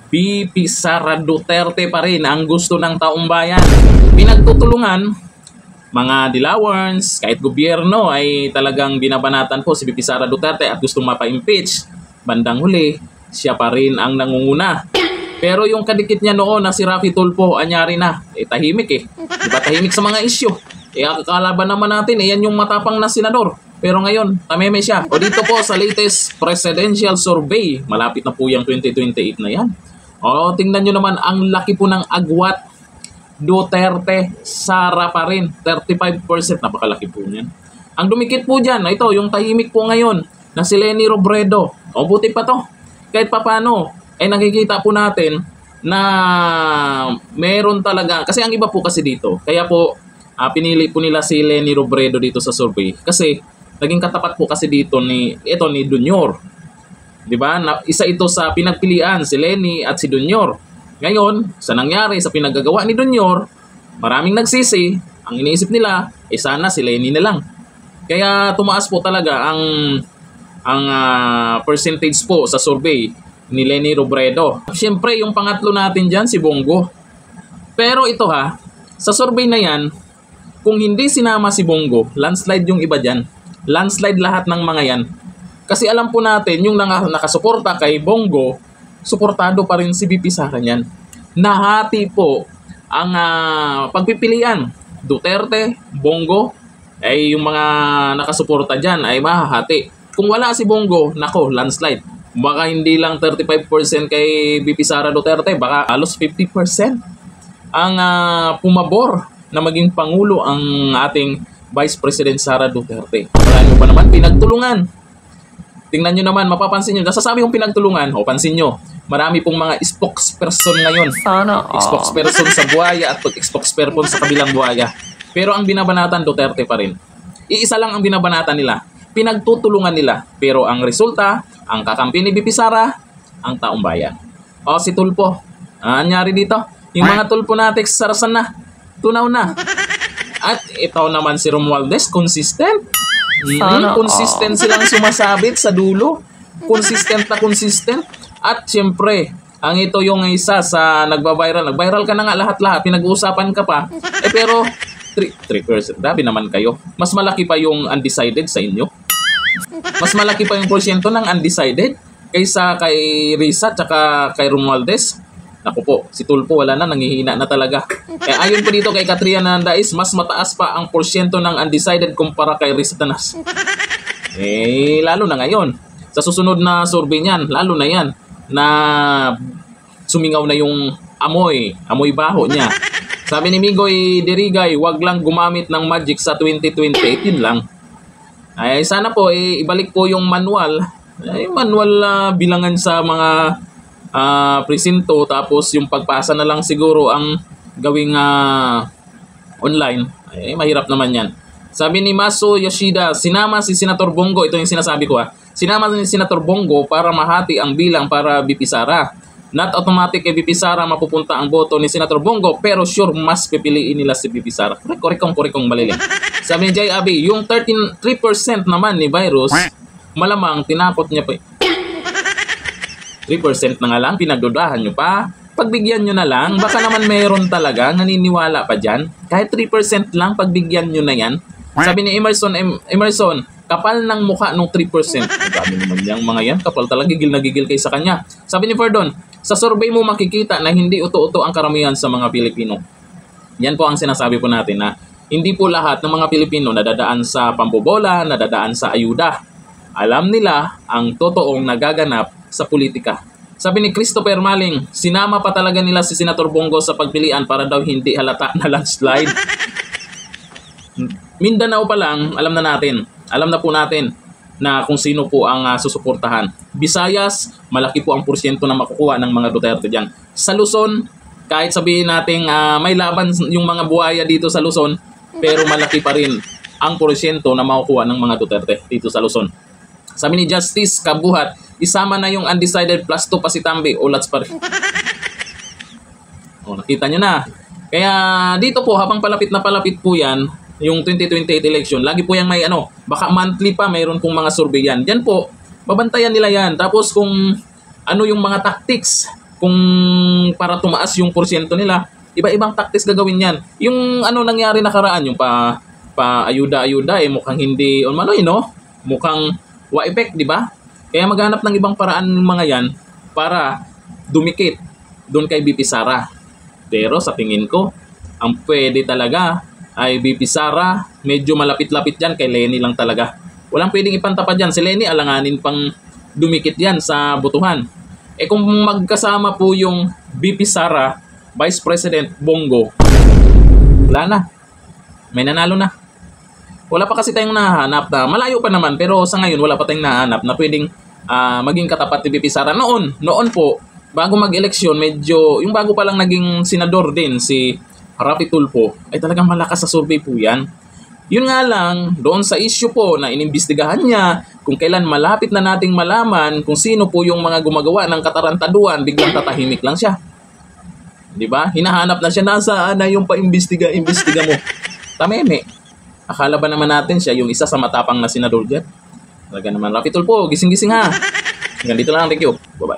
VP Sara Duterte pa rin ang gusto ng taong bayan. Pinagtutulungan, mga Dilawans, kahit gobyerno ay talagang binabanatan po si VP Sara Duterte at gustong mapa-impeach. Bandang huli, siya pa rin ang nangunguna. Pero yung kadikit niya noon na si Raffy Tulfo, anyari na. Tahimik eh. Diba tahimik sa mga isyu? Kalaban naman natin, yan yung matapang na senador. Pero ngayon, tameme siya. O dito po sa latest presidential survey, malapit na po yung 2028 na yan. O tingnan nyo naman, ang laki po ng agwat. Duterte, Sara pa rin. 35%, napakalaki po niyan. Ang dumikit po dyan, ito, yung tahimik po ngayon, na si Leni Robredo. O buti pa to. Kahit papano, nakikita po natin na meron talaga, kasi ang iba po kasi dito, kaya po pinili po nila si Leni Robredo dito sa survey kasi naging katapat po kasi dito ni Junior. 'Di ba? Isa ito sa pinagpilian, si Leni at si Junior. Ngayon, sa nangyari sa pinagagawa ni Junior, maraming nagsisi, ang iniisip nila sana si Leni na lang. Kaya tumaas po talaga ang percentage po sa survey ni Leni Robredo. Siyempre, yung pangatlo natin dyan, si Bongo. Pero ito sa survey na yan, kung hindi sinama si Bongo, landslide yung iba dyan. Landslide lahat ng mga yan. Kasi alam po natin, yung nakasuporta kay Bongo, suportado pa rin si VP Sara niyan. Nahati po ang pagpipilian. Duterte, Bongo, ay yung mga nakasuporta dyan ay mahahati. Kung wala si Bongo, nako, landslide. Baka hindi lang 35% kay VP Sara Duterte, baka halos 50% ang pumabor na maging Pangulo ang ating Vice President Sara Duterte. Marami pa naman pinagtulungan. Tingnan nyo naman, mapapansin nyo, nasasabi kong pinagtulungan, pansin nyo, marami pong mga spokesperson ngayon. Spokesperson sa buhaya at spokesperson sa kabilang buhaya. Pero ang binabanatan Duterte pa rin. Iisa lang ang binabanatan nila. Pinagtutulungan nila. Pero ang resulta, ang kakampi ni VP Sara, ang taong bayan. O si Tulfo. Anyari dito? Yung mga Tulfo natin, sarasan na. Tunaw na. At ito naman si Romualdez, consistent. Consistent silang sumasabit sa dulo. Consistent na consistent. At syempre, ang ito yung isa sa nagba-viral. Nag-viral ka na nga lahat-lahat. Pinag-uusapan ka pa. Pero 3%. Grabe naman kayo. Mas malaki pa yung undecided sa inyo. Mas malaki pa yung porsyento ng undecided kaysa kay Risa at kay Romualdez. Naku po, si Tulfo wala na, nangihina na talaga. Ayon po dito kay Catriana Nandais, mas mataas pa ang porsyento ng undecided kumpara kay Risa Tanas. Lalo na ngayon. Sa susunod na survey niyan, lalo na yan, na sumingaw na yung amoy baho niya. Sabi ni Migoy Dirigay, wag lang gumamit ng magic sa 2028, yun lang. Ay sana po ibalik po yung manual. Bilangan sa mga presinto, tapos yung pagpasa na lang siguro ang gawing online. Mahirap naman yan. Sabi ni Maso Yoshida, sinama si Senator Bongo, ito yung sinasabi ko sinama ni Senator Bongo para mahati ang bilang para VP Sara. Not automatic kay VP Sara mapupunta ang boto ni Senator Bongo, pero sure mas pipiliin nila si VP Sara. Korikong malilim. Sabi ni Jay Abi, yung 3% naman ni Virus, malamang tinakot niya pa. 3% na nga lang, pinagdudahan nyo pa. Pagbigyan nyo na lang, baka naman meron talaga, naniniwala pa dyan. Kahit 3% lang, pagbigyan nyo na yan. Sabi ni Emerson, kapal ng mukha nung 3%. Sabi naman niyang mga yan, kapal talaga, gigil na gigil kayo sa kanya. Sabi ni Ferdon, sa survey mo makikita na hindi uto-uto ang karamihan sa mga Pilipino. Yan po ang sinasabi po natin na hindi po lahat ng mga Pilipino nadadaan sa pambobola, nadadaan sa ayuda. Alam nila ang totoong nagaganap sa politika. Sabi ni Christopher Maling, sinama pa talaga nila si Senator Bongo sa pagpilian para daw hindi halata na landslide. Mindanao pa lang, alam na po natin na kung sino po ang susuportahan. Visayas, malaki po ang porsyento na makukuha ng mga Duterte dyan. Sa Luzon, kahit sabihin natin may laban yung mga buhaya dito sa Luzon, pero malaki pa rin ang porsyento na makukuha ng mga Duterte dito sa Luzon. Sabi ni Justice Kabuhat, isama na yung undecided plus 2 pa si Tambi, ulats pa rin. Nakita nyo na. Kaya dito po, habang palapit na palapit po yan, yung 2028 election, lagi po yung may baka monthly pa, mayroon pong mga survey yan. Diyan po, babantayan nila yan. Tapos kung ano yung mga tactics kung para tumaas yung porsyento nila, iba-ibang tactics gagawin yan. Yung ano nangyari nakaraan, yung ayuda-ayuda mukhang hindi on manoy, no? Mukhang wa effect, di ba? Kaya maghanap ng ibang paraan ng mga yan para dumikit doon kay BP Sara. Pero sa tingin ko, ang pwede talaga ay BP Sara, medyo malapit-lapit yan kay Lenny lang talaga. Walang pwedeng ipantapad yan. Si Lenny alanganin pang dumikit yan sa botohan. Kung magkasama po yung BP Sara, Vice President Bongo, wala na. May nanalo na. Wala pa kasi tayong nahanap na, malayo pa naman, pero sa ngayon wala pa tayong nahanap na pwedeng maging katapat ni BP Sara. Noon po, bago mag-eleksyon, medyo, yung bago pa lang naging senador din, si Rapi Tulfo, ay talagang malakas sa survey po yan. Yun nga lang, doon sa issue po na inimbestigahan niya, kung kailan malapit na nating malaman kung sino po yung mga gumagawa ng katarantaduan, biglang tatahimik lang siya. Diba? Hinahanap na siya, nasaan na yung pa-imbestiga mo. Tameme. Akala ba naman natin siya yung isa sa matapang na senador dyan? Talaga naman, Rapi Tulfo, gising-gising ha. Hanggang dito lang, thank you. Bye-bye.